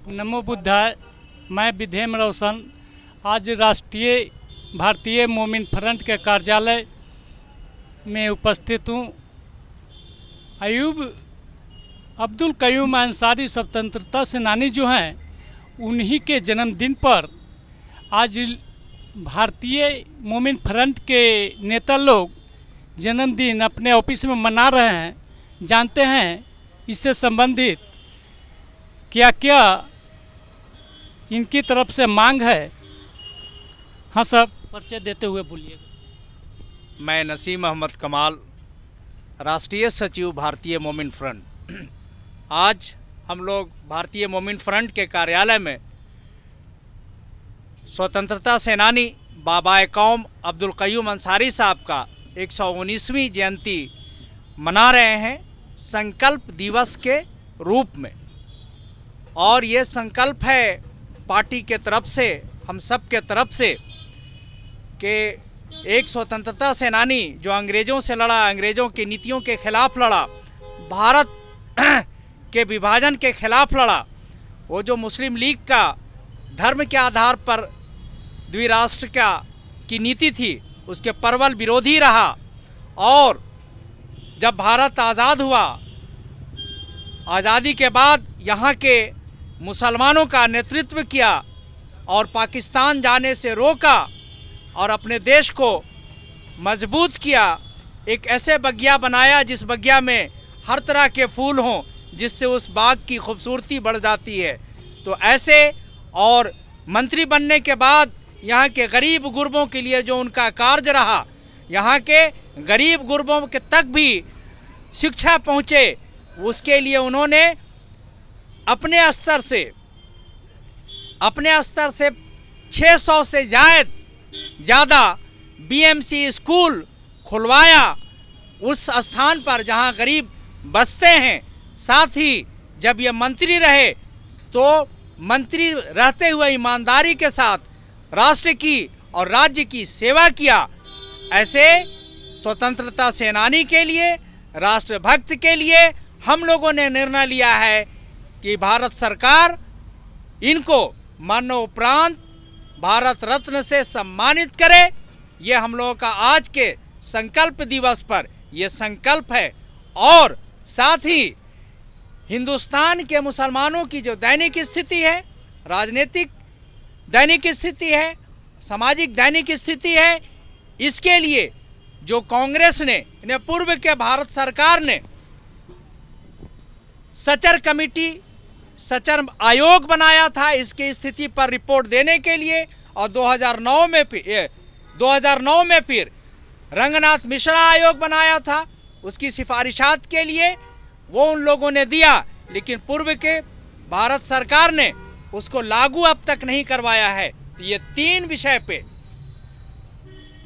नमो बुद्धाय। मैं विधेम रोशन आज राष्ट्रीय भारतीय मोमिन फ्रंट के कार्यालय में उपस्थित हूँ। अयूब अब्दुल कयूम अंसारी स्वतंत्रता सेनानी जो हैं, उन्हीं के जन्मदिन पर आज भारतीय मोमिन फ्रंट के नेता लोग जन्मदिन अपने ऑफिस में मना रहे हैं। जानते हैं इससे संबंधित क्या क्या इनकी तरफ से मांग है। हाँ सर, परिचय देते हुए बोलिएगा। मैं नसीम अहमद कमाल, राष्ट्रीय सचिव भारतीय मोमिन फ्रंट। आज हम लोग भारतीय मोमिन फ्रंट के कार्यालय में स्वतंत्रता सेनानी बाबाए कौम अब्दुल कयूम अंसारी साहब का 119वीं जयंती मना रहे हैं संकल्प दिवस के रूप में। और ये संकल्प है पार्टी के तरफ से, हम सब के तरफ से, कि एक स्वतंत्रता सेनानी जो अंग्रेज़ों से लड़ा, अंग्रेज़ों की नीतियों के खिलाफ लड़ा, भारत के विभाजन के खिलाफ लड़ा, वो जो मुस्लिम लीग का धर्म के आधार पर द्विराष्ट्र की नीति थी, उसके प्रबल विरोधी रहा। और जब भारत आज़ाद हुआ, आज़ादी के बाद यहाँ के मुसलमानों का नेतृत्व किया और पाकिस्तान जाने से रोका और अपने देश को मजबूत किया। एक ऐसे बगिया बनाया जिस बगिया में हर तरह के फूल हों, जिससे उस बाग की खूबसूरती बढ़ जाती है। तो ऐसे, और मंत्री बनने के बाद यहाँ के गरीब गुरबों के लिए जो उनका कार्य रहा, यहाँ के गरीब गुरबों के तक भी शिक्षा पहुँचे, उसके लिए उन्होंने अपने स्तर से 600 से ज़्यादा बीएमसी स्कूल खुलवाया उस स्थान पर जहां गरीब बसते हैं। साथ ही जब ये मंत्री रहे तो मंत्री रहते हुए ईमानदारी के साथ राष्ट्र की और राज्य की सेवा किया। ऐसे स्वतंत्रता सेनानी के लिए, राष्ट्रभक्त के लिए हम लोगों ने निर्णय लिया है कि भारत सरकार इनको मरणोपरांत भारत रत्न से सम्मानित करे। ये हम लोगों का आज के संकल्प दिवस पर ये संकल्प है। और साथ ही हिंदुस्तान के मुसलमानों की जो दैनिक स्थिति है, राजनीतिक दैनिक स्थिति है, सामाजिक दैनिक स्थिति है, इसके लिए जो कांग्रेस ने, पूर्व के भारत सरकार ने सचर आयोग बनाया था इसकी स्थिति पर रिपोर्ट देने के लिए। और 2009 में फिर रंगनाथ मिश्रा आयोग बनाया था उसकी सिफारिशात के लिए, वो उन लोगों ने दिया, लेकिन पूर्व के भारत सरकार ने उसको लागू अब तक नहीं करवाया है। तो ये 3 विषय पे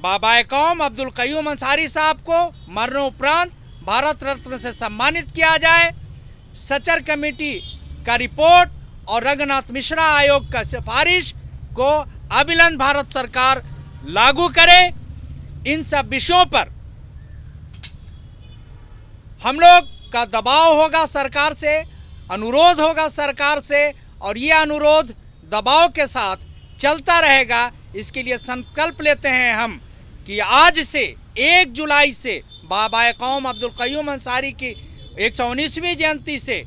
बाबाए कौम अब्दुल कयूम अंसारी साहब को मरणोपरांत भारत रत्न से सम्मानित किया जाए, सचर कमेटी का रिपोर्ट और रंगनाथ मिश्रा आयोग का सिफारिश को अविलंब भारत सरकार लागू करे। इन सब विषयों पर हम लोग का दबाव होगा सरकार से, अनुरोध होगा सरकार से, और ये अनुरोध दबाव के साथ चलता रहेगा। इसके लिए संकल्प लेते हैं हम कि आज से 1 जुलाई से बाबाए कौम अब्दुल कयूम अंसारी की 119वीं जयंती से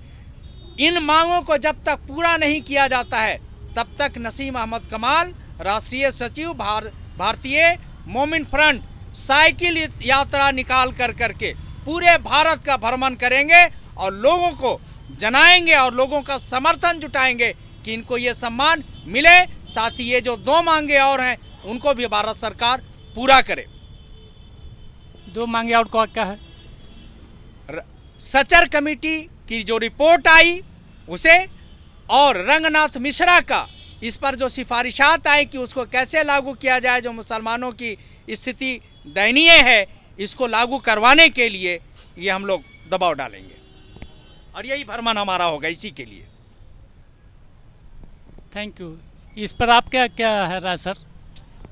इन मांगों को जब तक पूरा नहीं किया जाता है, तब तक नसीम अहमद कमाल, राष्ट्रीय सचिव भारतीय मोमिन फ्रंट, साइकिल यात्रा निकाल करके पूरे भारत का भ्रमण करेंगे और लोगों को जनाएंगे और लोगों का समर्थन जुटाएंगे कि इनको ये सम्मान मिले। साथ ही ये जो 2 मांगे और हैं उनको भी भारत सरकार पूरा करे। 2 मांगे और क्या है? सचर कमेटी की जो रिपोर्ट आई उसे, और रंगनाथ मिश्रा का इस पर जो सिफारिशात आई कि उसको कैसे लागू किया जाए, जो मुसलमानों की स्थिति दयनीय है, इसको लागू करवाने के लिए ये हम लोग दबाव डालेंगे और यही भ्रमण हमारा होगा इसी के लिए। Thank you. इस पर आप क्या है राय सर?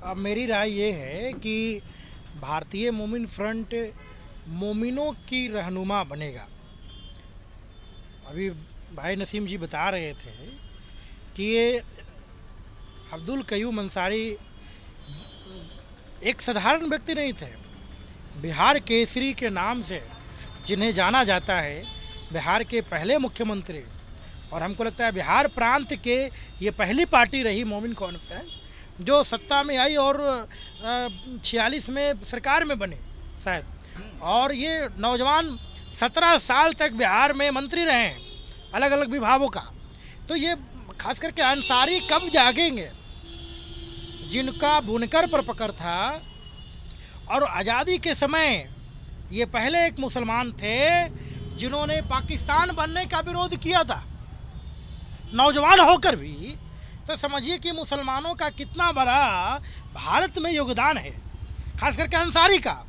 अब मेरी राय ये है कि भारतीय मोमिन फ्रंट मोमिनों की रहनुमा बनेगा। अभी भाई नसीम जी बता रहे थे कि ये अब्दुल कयूम अंसारी एक साधारण व्यक्ति नहीं थे। बिहार केसरी के नाम से जिन्हें जाना जाता है, बिहार के पहले मुख्यमंत्री, और हमको लगता है बिहार प्रांत के ये पहली पार्टी रही मोमिन कॉन्फ्रेंस जो सत्ता में आई और 46 में सरकार में बने शायद। और ये नौजवान 17 साल तक बिहार में मंत्री रहे हैं अलग अलग विभागों का। तो ये खास करके अंसारी कब जागेंगे, जिनका बुनकर पर पकड़ था, और आज़ादी के समय ये पहले एक मुसलमान थे जिन्होंने पाकिस्तान बनने का विरोध किया था नौजवान होकर भी। तो समझिए कि मुसलमानों का कितना बड़ा भारत में योगदान है, खास करके अंसारी का,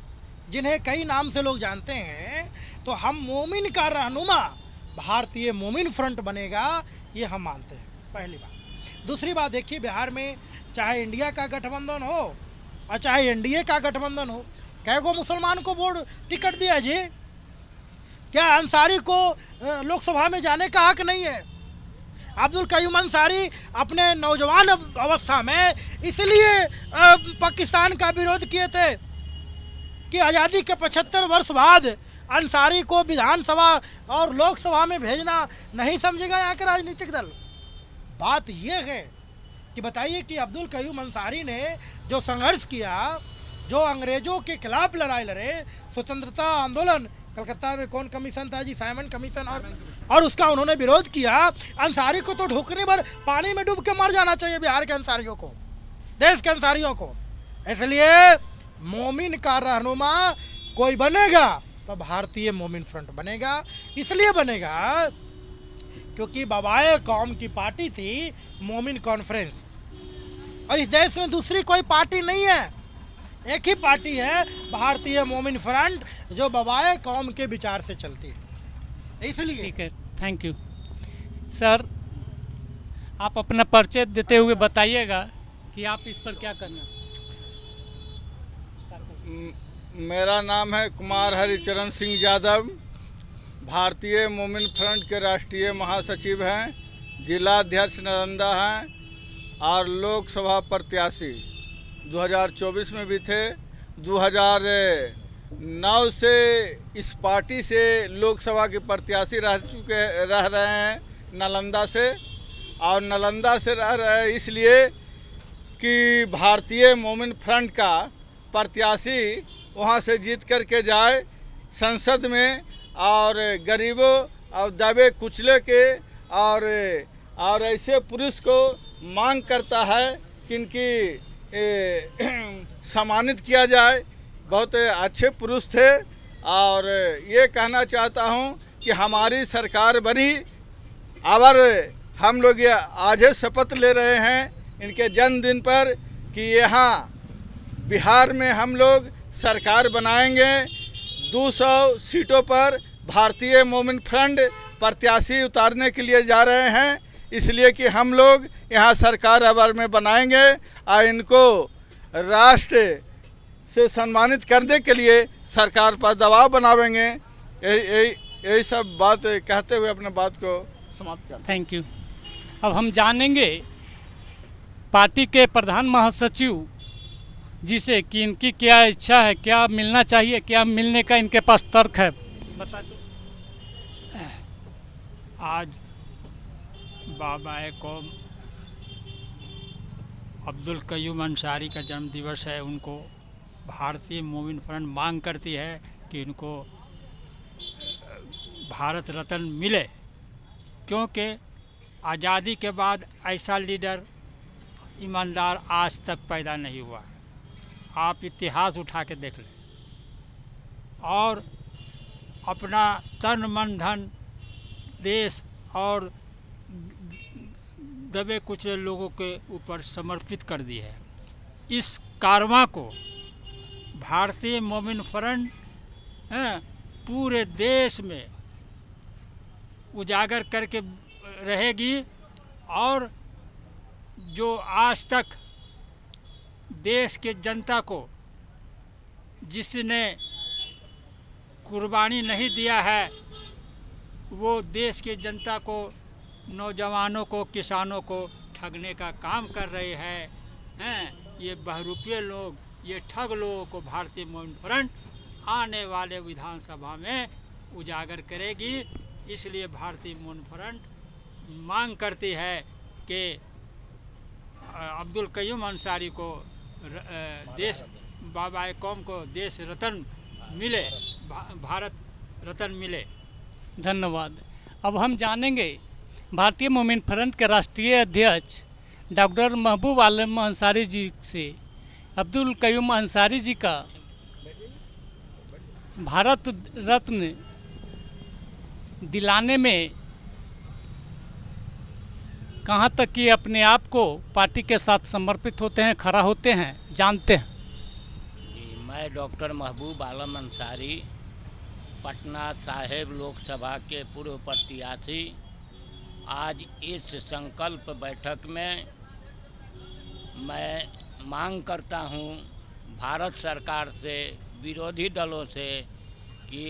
जिन्हें कई नाम से लोग जानते हैं। तो हम मोमिन का रहनुमा भारतीय मोमिन फ्रंट बनेगा, ये हम मानते हैं, पहली बात। दूसरी बात देखिए, बिहार में चाहे इंडिया का गठबंधन हो और चाहे एनडीए का गठबंधन हो, कैगो मुसलमान को वोट टिकट दिया जी? क्या अंसारी को लोकसभा में जाने का हक नहीं है? अब्दुल कयूम अंसारी अपने नौजवान अवस्था में इसलिए पाकिस्तान का विरोध किए थे कि आज़ादी के 75 वर्ष बाद अंसारी को विधानसभा और लोकसभा में भेजना नहीं समझेगा यहाँ के राजनीतिक दल। बात यह है कि बताइए कि अब्दुल कयूम अंसारी ने जो संघर्ष किया, जो अंग्रेजों के खिलाफ लड़ाई लड़े, स्वतंत्रता आंदोलन, कलकत्ता में कौन कमीशन था जी, साइमन कमीशन, और उसका उन्होंने विरोध किया। अंसारी को तो ढुकने भर पानी में डूब के मर जाना चाहिए बिहार के अंसारियों को, देश के अंसारियों को। इसलिए मोमिन का रहनुमा कोई बनेगा तो भारतीय मोमिन फ्रंट बनेगा। इसलिए बनेगा क्योंकि बवाए कौम की पार्टी थी मोमिन कॉन्फ्रेंस, और इस देश में दूसरी कोई पार्टी नहीं है, एक ही पार्टी है भारतीय मोमिन फ्रंट, जो बवाए कौम के विचार से चलती है। इसलिए ठीक है, थैंक यू सर। आप अपना परिचय देते हुए बताइएगा कि आप इस पर क्या करना। मेरा नाम है कुमार हरिचरण सिंह यादव, भारतीय मोमिन फ्रंट के राष्ट्रीय महासचिव हैं, जिला अध्यक्ष नालंदा हैं और लोकसभा प्रत्याशी 2024 में भी थे। 2009 से इस पार्टी से लोकसभा के प्रत्याशी रह रहे हैं नालंदा से, और नालंदा से रह रहे हैं इसलिए कि भारतीय मोमिन फ्रंट का प्रत्याशी वहां से जीत करके जाए संसद में और गरीबों और दबे कुचले के और ऐसे पुरुष को मांग करता है कि इनकी सम्मानित किया जाए। बहुत अच्छे पुरुष थे, और ये कहना चाहता हूं कि हमारी सरकार बनी, और हम लोग ये आज शपथ ले रहे हैं इनके जन्मदिन पर कि यहाँ बिहार में हम लोग सरकार बनाएंगे। 200 सीटों पर भारतीय मोमिन फ्रंट प्रत्याशी उतारने के लिए जा रहे हैं, इसलिए कि हम लोग यहाँ सरकार अबर में बनाएंगे और इनको राष्ट्र से सम्मानित करने के लिए सरकार पर दबाव बनावेंगे। यही सब बात कहते हुए अपने बात को समाप्त करते। Thank you. अब हम जानेंगे पार्टी के प्रधान महासचिव जी से कि इनकी क्या इच्छा है, क्या मिलना चाहिए, क्या मिलने का इनके पास तर्क है। बता दो। आज बाबाए कौम अब्दुल कयूम अंसारी का जन्म दिवस है। उनको भारतीय मोमिन फ्रंट मांग करती है कि इनको भारत रत्न मिले, क्योंकि आज़ादी के बाद ऐसा लीडर ईमानदार आज तक पैदा नहीं हुआ। आप इतिहास उठा के देख लें, और अपना तन मन धन देश और दबे कुचले लोगों के ऊपर समर्पित कर दी है। इस कारवां को भारतीय मोमिन फ्रंट पूरे देश में उजागर करके रहेगी, और जो आज तक देश के जनता को जिसने कुर्बानी नहीं दिया है, वो देश के जनता को, नौजवानों को, किसानों को ठगने का काम कर रही हैं। ये बहरूपिये लोग, ये ठग लोगों को भारतीय मोमिन फ्रंट आने वाले विधानसभा में उजागर करेगी। इसलिए भारतीय मोमिन फ्रंट मांग करती है कि अब्दुल कयूम अंसारी को देश बाबा कौम को देश रत्न मिले, भारत रत्न मिले। धन्यवाद। अब हम जानेंगे भारतीय मोमिन फ्रंट के राष्ट्रीय अध्यक्ष डॉक्टर महबूब आलम अंसारी जी से अब्दुल कयूम अंसारी जी का भारत रत्न दिलाने में कहाँ तक कि अपने आप को पार्टी के साथ समर्पित होते हैं, खड़ा होते हैं, जानते हैं। जी, मैं डॉक्टर महबूब आलम अंसारी, पटना साहिब लोकसभा के पूर्व प्रत्याशी, आज इस संकल्प बैठक में मैं मांग करता हूं भारत सरकार से, विरोधी दलों से कि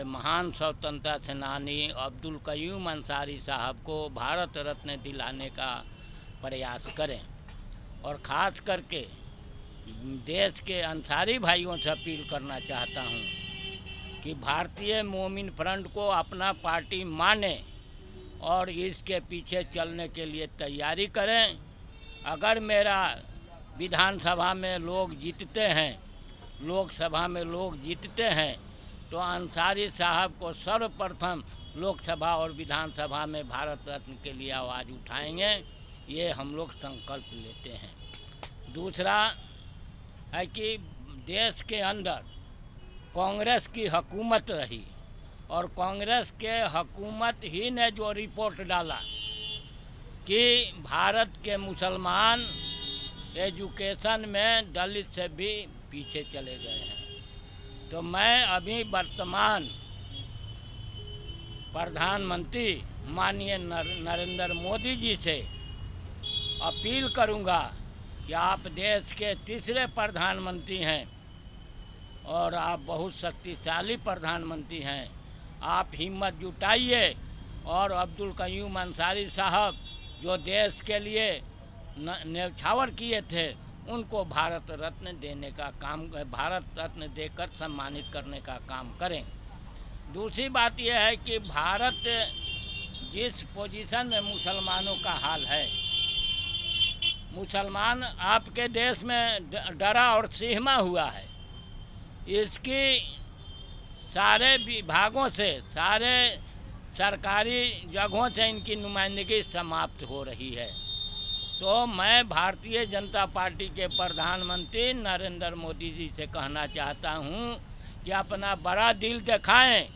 महान स्वतंत्रता सेनानी अब्दुल कयूम अंसारी साहब को भारत रत्न दिलाने का प्रयास करें। और ख़ास करके देश के अंसारी भाइयों से अपील करना चाहता हूं कि भारतीय मोमिन फ्रंट को अपना पार्टी माने और इसके पीछे चलने के लिए तैयारी करें। अगर मेरा विधानसभा में लोग जीतते हैं, लोकसभा में लोग जीतते हैं, तो अंसारी साहब को सर्वप्रथम लोकसभा और विधानसभा में भारत रत्न के लिए आवाज़ उठाएंगे। ये हम लोग संकल्प लेते हैं। दूसरा है कि देश के अंदर कांग्रेस की हुकूमत रही और कांग्रेस के हुकूमत ही ने जो रिपोर्ट डाला कि भारत के मुसलमान एजुकेशन में दलित से भी पीछे चले गए हैं, तो मैं अभी वर्तमान प्रधानमंत्री माननीय नरेंद्र मोदी जी से अपील करूंगा कि आप देश के तीसरे प्रधानमंत्री हैं और आप बहुत शक्तिशाली प्रधानमंत्री हैं। आप हिम्मत जुटाइए और अब्दुल कयूम अंसारी साहब जो देश के लिए न्यौछावर किए थे, उनको भारत रत्न देने का काम, भारत रत्न देकर सम्मानित करने का काम करें। दूसरी बात यह है कि भारत जिस पोजीशन में मुसलमानों का हाल है, मुसलमान आपके देश में डरा और सहमा हुआ है। इसकी सारे विभागों से, सारे सरकारी जगहों से इनकी नुमाइंदगी समाप्त हो रही है। तो मैं भारतीय जनता पार्टी के प्रधानमंत्री नरेंद्र मोदी जी से कहना चाहता हूं कि अपना बड़ा दिल दिखाएं।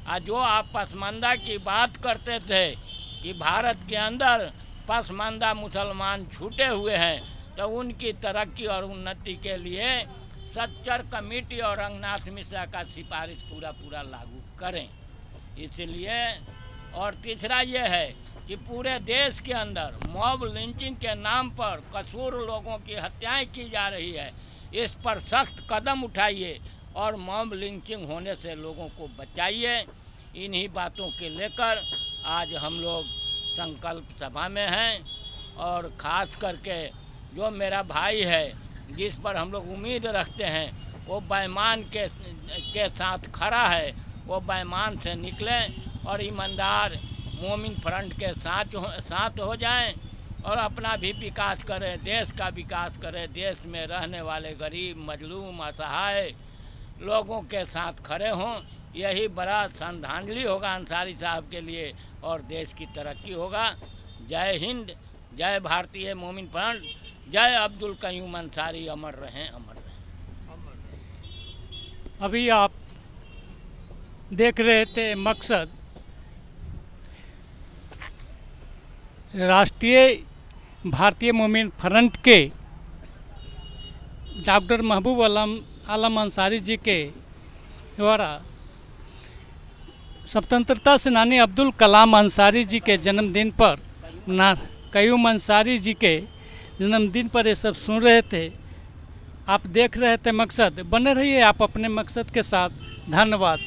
और जो आप पसमानदा की बात करते थे कि भारत के अंदर पसमानदा मुसलमान छूटे हुए हैं, तो उनकी तरक्की और उन्नति के लिए सच्चर कमेटी और रंगनाथ मिश्रा का सिफारिश पूरा लागू करें। इसलिए और तीसरा ये है कि पूरे देश के अंदर मॉब लिंचिंग के नाम पर कसूर लोगों की हत्याएं की जा रही है। इस पर सख्त कदम उठाइए और मॉब लिंचिंग होने से लोगों को बचाइए। इन्हीं बातों के लेकर आज हम लोग संकल्प सभा में हैं और ख़ास करके जो मेरा भाई है जिस पर हम लोग उम्मीद रखते हैं वो बेईमान के साथ खड़ा है, वो बेईमान से निकलें और ईमानदार मोमिन फ्रंट के साथ हो जाएं और अपना भी विकास करें, देश का विकास करें। देश में रहने वाले गरीब, मजलूम, असहाय लोगों के साथ खड़े हों। यही बड़ा श्रद्धांजलि होगा अंसारी साहब के लिए और देश की तरक्की होगा। जय हिंद, जय भारतीय मोमिन फ्रंट, जय अब्दुल कयूम अंसारी। अमर रहें, अमर रहें। अभी आप देख रहे थे मकसद, राष्ट्रीय भारतीय मोमिन फ्रंट के डॉक्टर महबूब आलम अंसारी जी के द्वारा स्वतंत्रता सेनानी अब्दुल कलाम अंसारी जी के जन्मदिन पर, कयूम अंसारी जी के जन्मदिन पर ये सब सुन रहे थे। आप देख रहे थे मकसद। बने रहिए आप अपने मकसद के साथ। धन्यवाद।